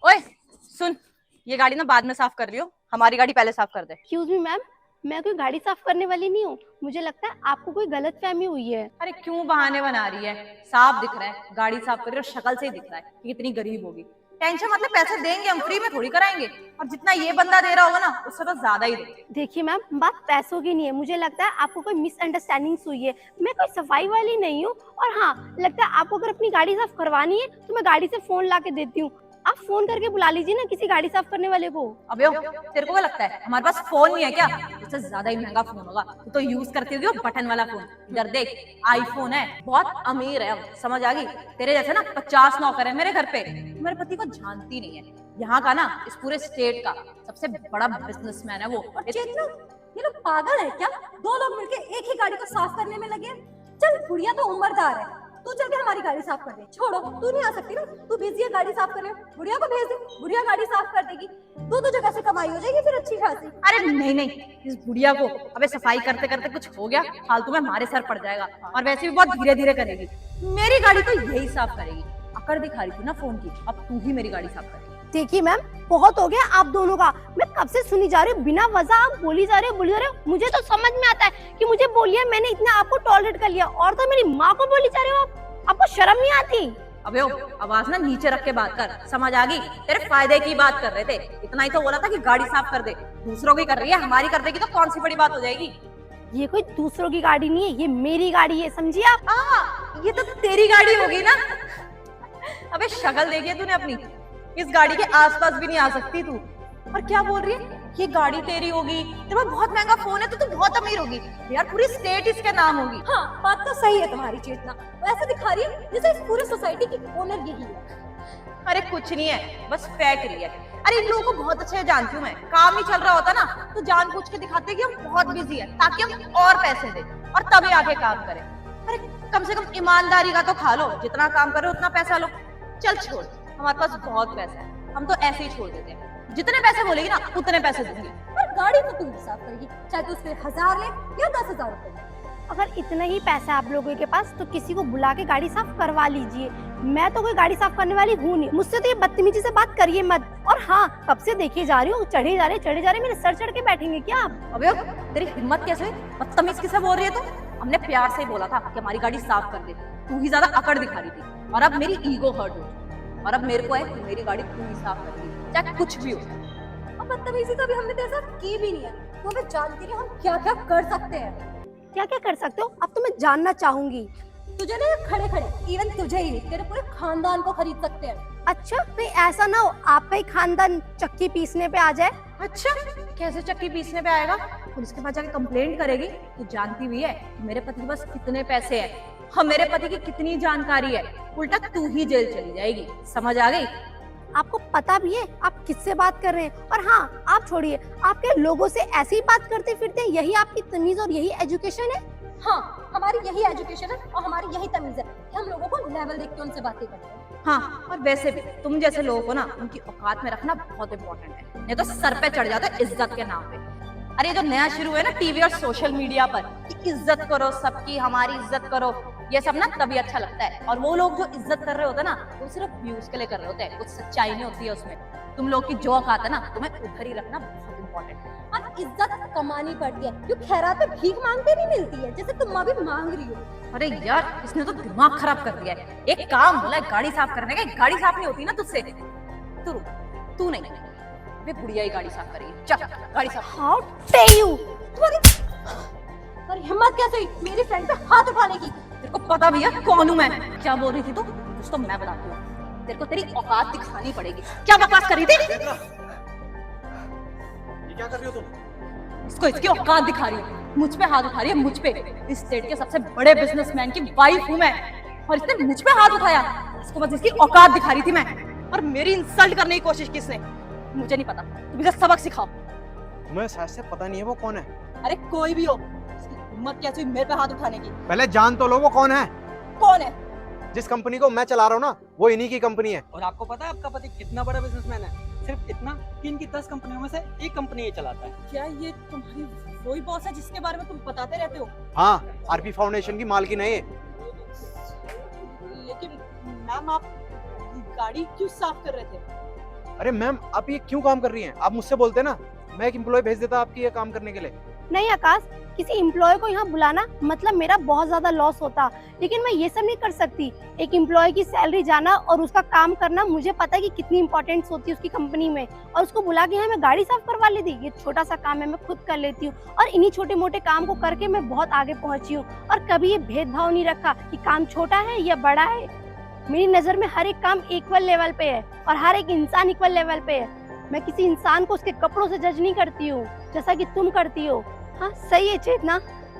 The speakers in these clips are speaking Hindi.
ओए सुन, ये गाड़ी ना बाद में साफ कर लियो, हमारी गाड़ी पहले साफ कर दे। एक्सक्यूज मी मैम, मैं कोई गाड़ी साफ करने वाली नहीं हूँ। मुझे लगता है आपको कोई गलतफहमी हुई है। अरे क्यों बहाने बना रही है? साफ दिख रहा है, गाड़ी साफ कर रही है और शक्ल से ही दिख रहा है कि कितनी गरीब होगी। टेंशन मतलब पैसे देंगे हम, फ्री में थोड़ी कराएंगे। और जितना ये बंदा दे रहा होगा ना, उससे तो ज्यादा ही दे। देखिए मैम, बात पैसों की नहीं है। मुझे लगता है आपको कोई मिसअंडरस्टैंडिंग हुई है। मैं कोई सफाई वाली नहीं हूँ। और हाँ, लगता है आपको अगर अपनी गाड़ी साफ करवानी है तो मैं गाड़ी से फोन ला के देती हूँ। आप फोन करके बुला लीजिए ना किसी गाड़ी साफ करने वाले को। अबे तेरे को क्या लगता है हमारे पास फोन नहीं है क्या? इससे ज्यादा ही महंगा फोन होगा। तू तो यूज करती होगी वो बटन वाला फोन। इधर देख, आईफोन है, बहुत अमीर है। अब समझ आ गई? तेरे जैसे ना 50 नौकर है मेरे घर पे। मेरे पति को जानती नहीं है। यहाँ का ना, इस पूरे स्टेट का सबसे बड़ा बिजनेसमैन है वो। और चेतना, ये लोग पागल है क्या? दो लोग मिलके एक ही गाड़ी को साफ करने में लगे। चल, बुढ़िया तो उम्रदार है, तू चल के हमारी गाड़ी साफ कर दे। छोड़ो, तू नहीं आ सकती ना, तू बिजी है गाड़ी साफ कर रहे हो। बुढ़िया को भेज दे, बुढ़िया गाड़ी साफ कर देगी। तू तो जगह से कमाई हो जाएगी फिर अच्छी खासी। अरे नहीं नहीं, इस बुढ़िया को अबे सफाई करते करते कुछ हो गया, फालतू में हमारे सर पड़ जाएगा। और वैसे भी बहुत धीरे धीरे करेगी। मेरी गाड़ी तो यही साफ करेगी। अकड़ दिखा रही थी ना फोन की, अब तू ही मेरी गाड़ी साफ करेगी। देखिए मैम, बहुत हो गया आप दोनों का। मैं कब से सुनी जा रही हूँ, बिना वजह आप बोली जा रहे हो। मुझे तो समझ में आता है कि मुझे बोलिए, मैंने इतना आपको टॉलरेट कर लिया, और तो मेरी माँ को बोली जा रहे हो आप। आपको शर्म नहीं आती? अबे आवाज ना नीचे रख के बात कर, समझ आ गई? तेरे फायदे की बात कर रहे थे। इतना ही तो बोला था कि गाड़ी साफ कर दे। दूसरों की कर रही है, हमारी कर देगी तो कौन सी बड़ी बात हो जाएगी? ये कोई दूसरों की गाड़ी नहीं है, ये मेरी गाड़ी है, समझिए आप। ये तो तेरी गाड़ी होगी ना। अबे शक्ल देखिए तूने अपनी, इस गाड़ी के आसपास भी नहीं आ सकती तू। और क्या बोल रही है? ये गाड़ी तेरी होगी, तेरे पास बहुत महंगा फोन है तो तू बहुत अमीर होगी। यार पूरी स्टेट इसके नाम होगी। हाँ, बात तो सही है तुम्हारी चेतना। वैसे दिखा रही है जैसे इस पूरे सोसाइटी की ओनर यही है। अरे कुछ नहीं है, बस फेंक रही है। अरे इन लोगों को बहुत अच्छे से जानती हूँ मैं। काम ही चल रहा होता ना तो जानबूझ के दिखाते कि हम बहुत बिजी है ताकि हम और पैसे दें और तभी आके काम करें। अरे कम से कम ईमानदारी का तो खा लो, जितना काम करो उतना पैसा लो। चल छोड़, हमारे पास बहुत पैसा है, हम तो ऐसे ही छोड़ देते हैं। जितने पैसे बोलेगी ना उतने पैसे दूंगी। पर गाड़ी तो तू ही साफ करेगी, चाहे तू उसके 1000 ले या 10,000 रुपए। अगर इतना ही पैसा आप लोगों के पास तो किसी को बुला के गाड़ी साफ करवा लीजिए। मैं तो कोई गाड़ी साफ करने वाली हूँ नहीं। मुझसे तो ये बदतमीजी से बात करिए मत। और हाँ, कब से देखिए जा रही हूँ, चढ़े जा रहे मेरे सर चढ़ के बैठेंगे क्या आप? अबे तेरी हिम्मत कैसे हुई? बदतमीज किसे बोल रही है तू? हमने प्यार से ही बोला था कि हमारी गाड़ी साफ कर दे। तू ही ज्यादा अकड़ दिखा रही थी और अब मेरी ईगो हर्ट हो चुकी। और अब मेरे को है कि मेरी गाड़ी तू ही साफ करेगी, चाहे कुछ भी हो। और बदतमीजी तो अभी हमने तेरे साथ की भी नहीं है, तो हमें जानती नहीं हम क्या क्या कर सकते हैं। क्या क्या कर सकते हो अब तो मैं जानना चाहूंगी। तुझे ना खड़े खड़े, इवन तुझे ही नहीं, तेरे पूरे खानदान को खरीद सकते हैं। अच्छा, तो ऐसा ना हो आपका ही खानदान चक्की पीसने पे आ जाए। अच्छा, कैसे चक्की पीसने पे आएगा? पुलिस के पास जाके कंप्लेंट करेगी? तू जानती भी है कि मेरे पति के पास कितने पैसे हैं, हाँ मेरे पति की कितनी जानकारी है। उल्टा तू ही जेल चली जाएगी, समझ आ गई? आपको पता भी है आप किससे बात कर रहे हैं? और हाँ, आप छोड़िए, आपके लोगों से ऐसे ही बात करते फिरते हैं, यही आपकी तमीज और यही एजुकेशन है? हाँ, हमारी यही एजुकेशन है और हमारी यही तमीज है कि हम लोगों को लेवल देख के उनसे बातें करते हैं। हाँ, और वैसे भी तुम जैसे लोगों को ना उनकी औकात में रखना बहुत इंपॉर्टेंट है, नहीं तो सर पे चढ़ जाता है इज्जत के नाम पे। अरे जो नया शुरू है ना टीवी और सोशल मीडिया पर कि इज्जत करो सबकी, हमारी इज्जत करो, ये सब ना तभी अच्छा लगता है। और वो लोग जो इज्जत कर रहे होते हैं ना, वो सिर्फ व्यूज के लिए कर रहे होते हैं, कुछ सच्चाई नहीं होती है उसमें। तुम लोग की जो औकात है ना, तुम्हें उधर ही रखना बहुत इंपॉर्टेंट है। और इज्जत कमानी पड़ती है, क्यों खैरात में भीख मांगते नहीं मिलती है, जैसे तुम अभी मांग रही हो। अरे यार, इसने तो दिमाग खराब कर दिया है। एक काम बोला है गाड़ी साफ करने का, गाड़ी साफ नहीं होती ना तुझसे। तू नहीं, वे बुढ़िया ही गाड़ी साफ करेगी। चल गाड़ी साफ। How dare you! तुम्हारी हिम्मत कैसे हुई मेरी फ्रेंड पे हाथ उठाने की? तेरे को पता भी है कौन हूं मैं? क्या बोल रही थी तू? कुछ तो मैं बताती हूँ, तेरे को तेरी औकात दिखानी पड़ेगी। क्या बकवास कर रही थी? ये क्या कर रही हो तुम? इसको इसकी औकात दिखा रही हूँ। मुझ पे हाथ उठा रही है, मुझ पे। इस स्टेट के सबसे बड़े बिजनेसमैन की वाइफ हूँ मैं, और इसने मुझ पे हाथ उठाया। इसको बस इसकी औकात दिखा रही थी मैं, और मेरी इंसल्ट करने की कोशिश की इसने। मुझे नहीं पता, तुम इसे सबक सिखाओ। तुम्हें शायद से पता नहीं है वो कौन है। अरे कोई भी हो, इसकी हिम्मत कैसे हुई मेरे पे हाथ उठाने की? पहले जान तो लो वो कौन है। कौन है? जिस कंपनी को मैं चला रहा हूँ ना, वो इन्हीं की कंपनी है। और आपको पता है आपका पति कितना बड़ा बिजनेसमैन है? सिर्फ इतना कि इनकी 10 कंपनियों में से एक कंपनी ये चलाता है। क्या ये तुम्हारी वही बॉस है जिसके बारे में तुम बताते रहते हो? हाँ, आरपी फाउंडेशन की मालकिन है ये। लेकिन मैम, आप गाड़ी क्यों साफ कर रहे थे? अरे मैम आप ये क्यों काम कर रही हैं? आप मुझसे बोलते ना, मैं एक एम्प्लॉय भेज देता आपकी ये काम करने के लिए। नहीं आकाश, किसी एम्प्लॉय को यहाँ बुलाना मतलब मेरा बहुत ज्यादा लॉस होता, लेकिन मैं ये सब नहीं कर सकती। एक एम्प्लॉय की सैलरी जाना और उसका काम करना, मुझे पता है कि कितनी इंपॉर्टेंस होती है उसकी कंपनी में, और उसको बुला के यहाँ मैं गाड़ी साफ करवा लेती। ये छोटा सा काम है, मैं खुद कर लेती हूँ, और इन्हीं छोटे मोटे काम को करके मैं बहुत आगे पहुंची हूँ। और कभी ये भेदभाव नहीं रखा कि काम छोटा है या बड़ा है। मेरी नजर में हर एक काम इक्वल लेवल पे है और हर एक इंसान इक्वल लेवल पे है। मैं किसी इंसान को उसके कपड़ों से जज नहीं करती हूँ जैसा कि तुम करती हो। हाँ सही है चेतना,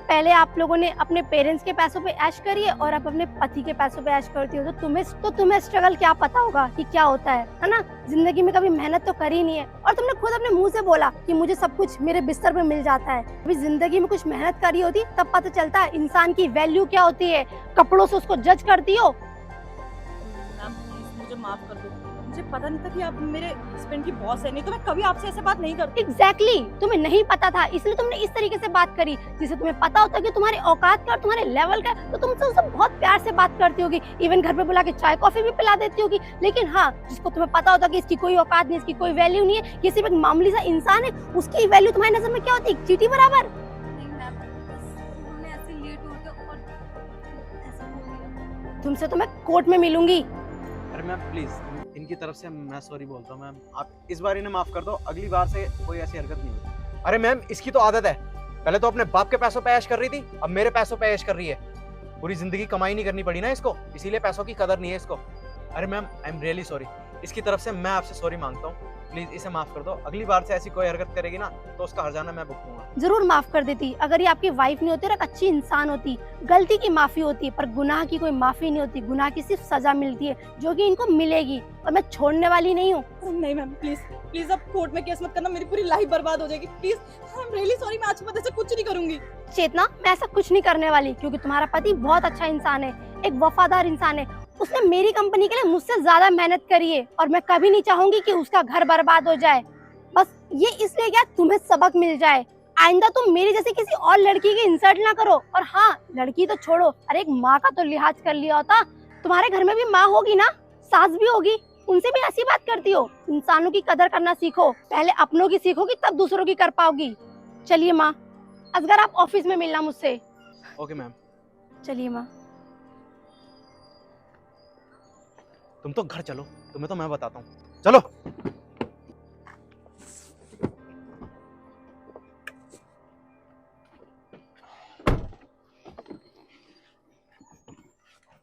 पहले आप लोगों ने अपने पेरेंट्स के पैसों पे ऐश करी है और अब अपने पति के पैसों पे ऐश करती हो, तो तुम्हें स्ट्रगल क्या पता होगा कि क्या होता है ना। जिंदगी में कभी मेहनत तो करी नहीं है, और तुमने खुद अपने मुंह से बोला कि मुझे सब कुछ मेरे बिस्तर पे मिल जाता है। अभी जिंदगी में कुछ मेहनत करी होती तब पता चलता है इंसान की वैल्यू क्या होती है। कपड़ों से उसको जज करती हो। मैम प्लीज मुझे माफ कर दो, मुझे पता नहीं था कि आप मेरे हस्बैंड की बॉस है, नहीं तो मैं कभी आपसे ऐसे बात नहीं करती। एग्जैक्टली तुम्हें नहीं पता था, इसलिए तुमने इस तरीके से बात करी। जिसे तुम्हें पता होता कि तुम्हारे औकात का और तुम्हारे लेवल का, तो तुमसे उससे बहुत प्यार से बात करती होगी, इवन घर पे बुला के चाय कॉफी भी पिला देती होगी। लेकिन हाँ, जिसको तुम्हें पता होता कि इसकी कोई औकात नहीं, इसकी कोई वैल्यू नहीं है, ये सिर्फ एक मामूली सा इंसान है, उसकी वैल्यू तुम्हारी नजर में क्या होती है? चींटी बराबर। नहीं मैम, बस उन्होंने ऐसे लेट हो गया और ऐसा हो गया। तुमसे तो मैं कोर्ट में मिलूंगी। अरे मैम प्लीज, इनकी तरफ से मैं सॉरी बोलता हूँ मैम, आप इस बार इन्हें माफ कर दो, अगली बार से कोई ऐसी हरकत नहीं होगी। अरे मैम इसकी तो आदत है, पहले तो अपने बाप के पैसों पे ऐश कर रही थी, अब मेरे पैसों पे ऐश कर रही है। पूरी जिंदगी कमाई नहीं करनी पड़ी ना इसको, इसीलिए पैसों की कदर नहीं है इसको। अरे ma'am I am really sorry, इसकी तरफ से मैं आपसे सॉरी मांगता हूँ, प्लीज इसे माफ कर दो। अगली बार से ऐसी कोई हरकत करेगी ना तो उसका हर्जाना मैं भुगतूंगा। जरूर माफ कर देती, अगर ये आपकी वाइफ नहीं होती और एक अच्छी इंसान होती। गलती की माफी होती है, पर गुनाह की कोई माफी नहीं होती। गुनाह की सिर्फ सजा मिलती है, जो कि इनको मिलेगी, और मैं छोड़ने वाली नहीं हूँ। नहीं मैम प्लीज प्लीज आप कोर्ट में केस मत करना, मेरी पूरी लाइफ बर्बाद हो जाएगी। Please I am really sorry, मैं आज के बाद ऐसे कुछ नहीं करूंगी। चेतना, मैं ऐसा कुछ नहीं करने वाली, क्योंकि तुम्हारा पति बहुत अच्छा इंसान है, एक वफादार इंसान है। उसने मेरी कंपनी के लिए मुझसे ज्यादा मेहनत करी है, और मैं कभी नहीं चाहूंगी कि उसका घर बर्बाद हो जाए। बस ये इसलिए क्या तुम्हें सबक मिल जाए, आइंदा तुम मेरी जैसी किसी और लड़की की इंसल्ट ना करो। और हाँ, लड़की तो छोड़ो, अरे एक माँ का तो लिहाज कर लिया होता। तुम्हारे घर में भी माँ होगी ना, सास भी होगी, उनसे भी ऐसी बात करती हो। इंसानों की कदर करना सीखो, पहले अपनों की सीखोगी तब दूसरों की कर पाओगी। चलिए माँ, असगर आप ऑफिस में मिलना मुझसे। Okay ma'am. चलिए माँ। तुम तो घर चलो, तुम्हें तो मैं बताता हूँ, चलो।